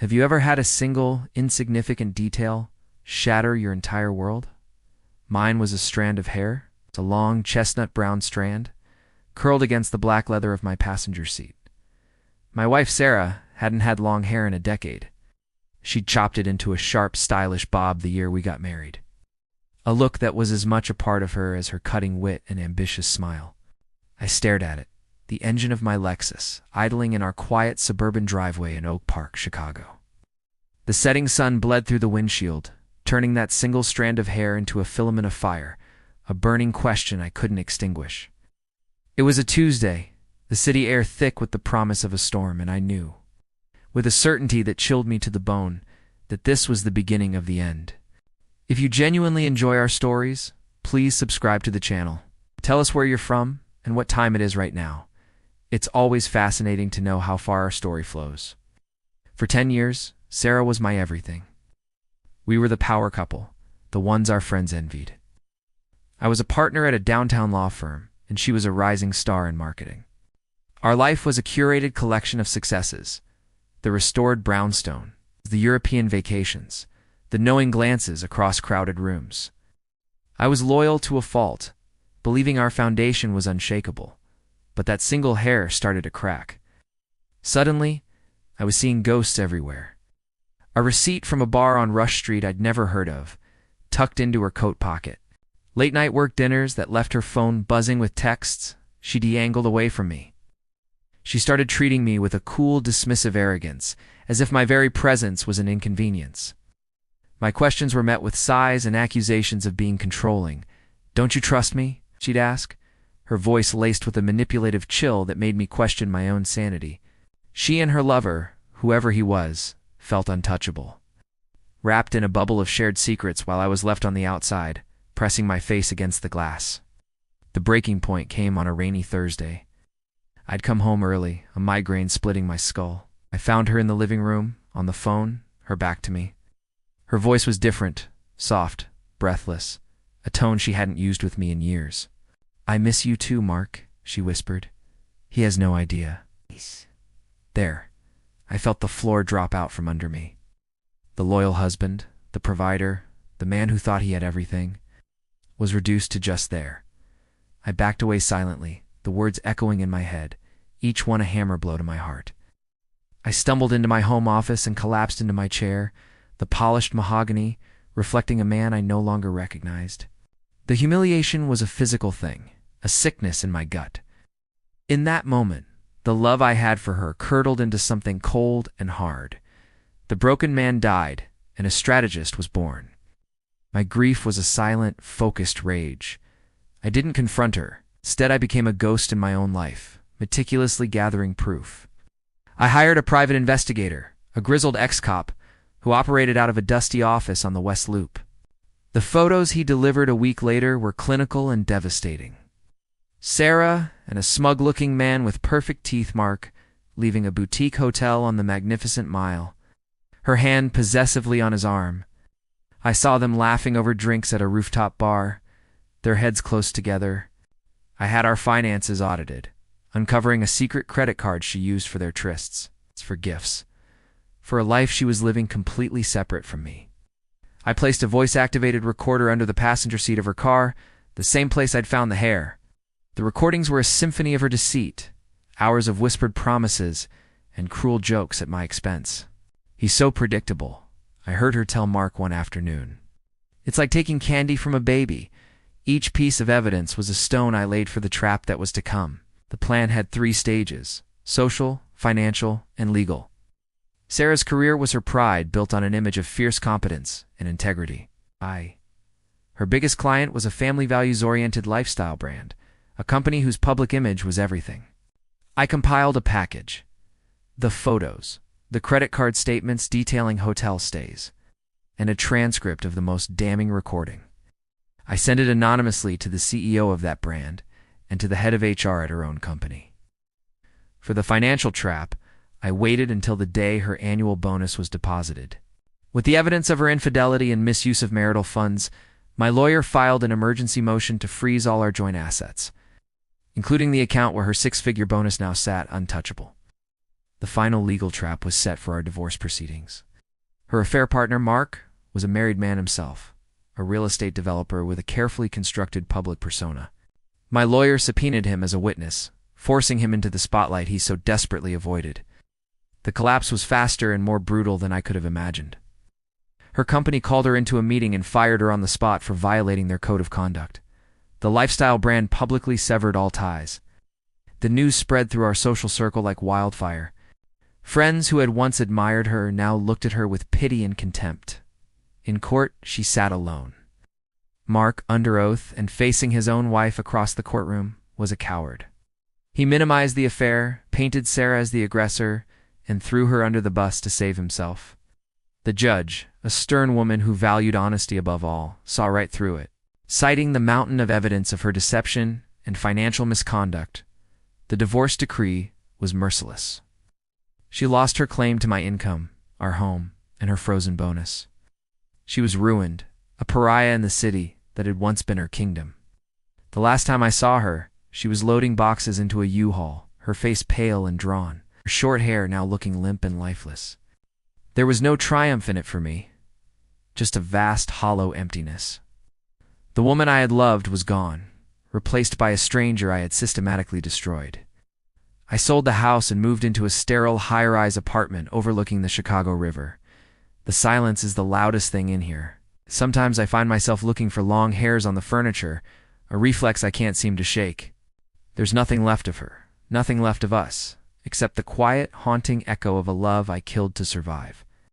Have you ever had a single, insignificant detail shatter your entire world? Mine was a strand of hair, a long, chestnut-brown strand, curled against the black leather of my passenger seat. My wife, Sarah, hadn't had long hair in a decade. She'd chopped it into a sharp, stylish bob the year we got married. A look that was as much a part of her as her cutting wit and ambitious smile. I stared at it, the engine of my Lexus, idling in our quiet suburban driveway in Oak Park, Chicago. The setting sun bled through the windshield, turning that single strand of hair into a filament of fire, a burning question I couldn't extinguish. It was a Tuesday, the city air thick with the promise of a storm, and I knew, with a certainty that chilled me to the bone, that this was the beginning of the end. If you genuinely enjoy our stories, please subscribe to the channel. Tell us where you're from and what time it is right now. It's always fascinating to know how far our story flows. For 10 years, Sarah was my everything. We were the power couple, the ones our friends envied. I was a partner at a downtown law firm, and she was a rising star in marketing. Our life was a curated collection of successes: the restored brownstone, the European vacations, the knowing glances across crowded rooms. I was loyal to a fault, believing our foundation was unshakable, but that single hair started to crack. Suddenly, I was seeing ghosts everywhere. A receipt from a bar on Rush Street I'd never heard of, tucked into her coat pocket. Late-night work dinners that left her phone buzzing with texts she de-angled away from me. She started treating me with a cool, dismissive arrogance, as if my very presence was an inconvenience. My questions were met with sighs and accusations of being controlling. "Don't you trust me?" she'd ask, her voice laced with a manipulative chill that made me question my own sanity. She and her lover, whoever he was, felt untouchable. Wrapped in a bubble of shared secrets while I was left on the outside, pressing my face against the glass. The breaking point came on a rainy Thursday. I'd come home early, a migraine splitting my skull. I found her in the living room, on the phone, her back to me. Her voice was different, soft, breathless, a tone she hadn't used with me in years. "I miss you too, Mark," she whispered. "He has no idea." There, I felt the floor drop out from under me. The loyal husband, the provider, the man who thought he had everything, was reduced to just there. I backed away silently, the words echoing in my head, each one a hammer blow to my heart. I stumbled into my home office and collapsed into my chair, the polished mahogany reflecting a man I no longer recognized. The humiliation was a physical thing, a sickness in my gut. In that moment, the love I had for her curdled into something cold and hard. The broken man died, and a strategist was born. My grief was a silent, focused rage. I didn't confront her. Instead, I became a ghost in my own life, meticulously gathering proof. I hired a private investigator, a grizzled ex-cop, who operated out of a dusty office on the West Loop. The photos he delivered a week later were clinical and devastating. Sarah and a smug-looking man with perfect teeth, Mark, leaving a boutique hotel on the Magnificent Mile, her hand possessively on his arm. I saw them laughing over drinks at a rooftop bar, their heads close together. I had our finances audited, uncovering a secret credit card she used for their trysts, for gifts, for a life she was living completely separate from me. I placed a voice-activated recorder under the passenger seat of her car, the same place I'd found the hair. The recordings were a symphony of her deceit, hours of whispered promises, and cruel jokes at my expense. "He's so predictable," I heard her tell Mark one afternoon. "It's like taking candy from a baby." Each piece of evidence was a stone I laid for the trap that was to come. The plan had 3 stages: social, financial, and legal. Sarah's career was her pride, built on an image of fierce competence and integrity. Her biggest client was a family values-oriented lifestyle brand, a company whose public image was everything. I compiled a package: the photos, the credit card statements detailing hotel stays, and a transcript of the most damning recording. I sent it anonymously to the CEO of that brand and to the head of HR at her own company. For the financial trap, I waited until the day her annual bonus was deposited. With the evidence of her infidelity and misuse of marital funds, my lawyer filed an emergency motion to freeze all our joint assets, including the account where her 6-figure bonus now sat untouchable. The final legal trap was set for our divorce proceedings. Her affair partner, Mark, was a married man himself, a real estate developer with a carefully constructed public persona. My lawyer subpoenaed him as a witness, forcing him into the spotlight he so desperately avoided. The collapse was faster and more brutal than I could have imagined. Her company called her into a meeting and fired her on the spot for violating their code of conduct. The lifestyle brand publicly severed all ties. The news spread through our social circle like wildfire. Friends who had once admired her now looked at her with pity and contempt. In court, she sat alone. Mark, under oath and facing his own wife across the courtroom, was a coward. He minimized the affair, painted Sarah as the aggressor, and threw her under the bus to save himself. The judge, a stern woman who valued honesty above all, saw right through it. Citing the mountain of evidence of her deception and financial misconduct, the divorce decree was merciless. She lost her claim to my income, our home, and her frozen bonus. She was ruined, a pariah in the city that had once been her kingdom. The last time I saw her, she was loading boxes into a U-Haul, her face pale and drawn, her short hair now looking limp and lifeless. There was no triumph in it for me, just a vast, hollow emptiness. The woman I had loved was gone, replaced by a stranger I had systematically destroyed. I sold the house and moved into a sterile high-rise apartment overlooking the Chicago River. The silence is the loudest thing in here. Sometimes I find myself looking for long hairs on the furniture, a reflex I can't seem to shake. There's nothing left of her, nothing left of us, except the quiet, haunting echo of a love I killed to survive.